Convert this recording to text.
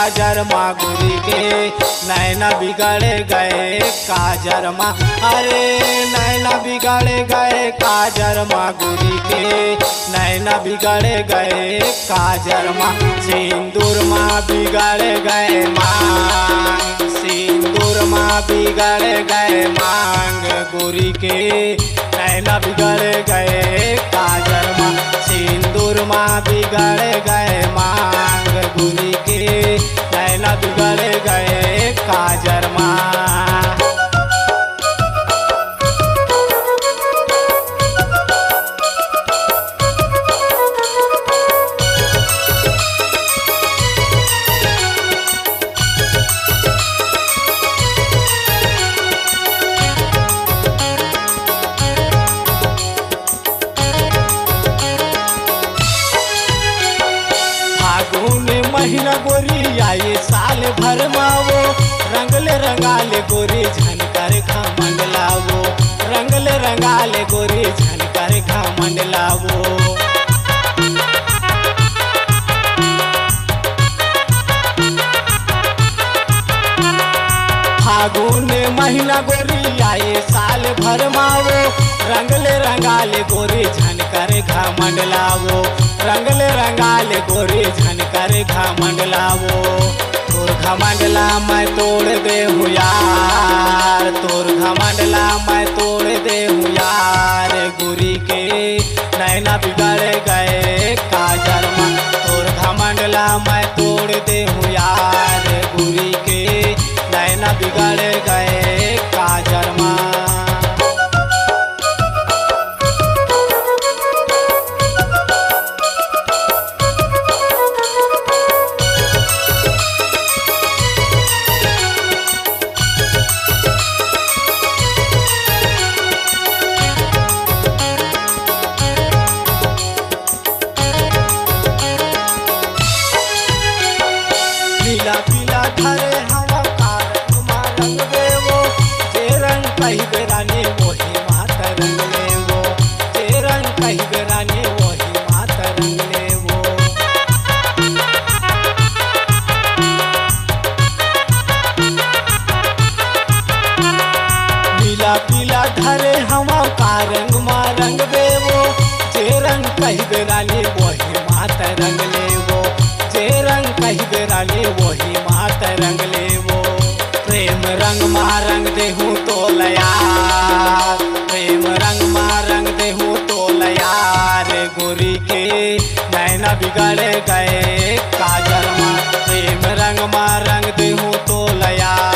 काजर माँ गोरी के नैना बिगड़ गए काजर माँ। अरे नैना बिगड़ गए काजर माँ गोरी के नैना बिगड़ गए काजर माँ। सिंदूर माँ बिगड़ गए मांग, सिंदूर माँ बिगड़ गए मांग गोरी के नैना बिगड़ गए काजर माँ। सिंदूर माँ बिगड़ गए मांग गोरी के नैना बिगड़ गए काजर माँ। महीना गोरी आए साल भर मावो रंगले रंगाले गोरी झनकर घमंड लावो, रंगले रंगाले गोरी झनकर घमंड लावो। फागुन महीना गोरी आए साल भर मावो रंगले रंगाले गोरी झनकर घमंड लावो, रंगले रंगाले गोरी झनकर घमंड लावो। तोर घमंडला मैं तोड़ दे हूँ यार, तोर घमंडला मैं तोड़ दे हूँ यार गोरी के नैना बिगड़ गए काजर माँ। तोर घमंडला मैं तोड़ दे हूँ यार गोरी के नैना बिगड़ गए काजर माँ। पीला पीला धरे हवा कारक माँ रंग देवो, जे रंग कही बेरानी वही मात रंग लेवो, जे रंग कही बेरानी वही मात रंग लेवो। पीला पीला धरे हवा कारक माँ रंग देवो, जे रंग कही बेरानी वही मात रंग लेवो, जे रंग कही बेरानी वही मात रंग लेवो। प्रेम रंग माँ रंग देहूँ तो लयार, प्रेम रंग माँ रंग देहूँ तो लयार गोरी के नैना बिगड़ गए काजर माँ। प्रेम रंग माँ रंग देहूँ तो लयार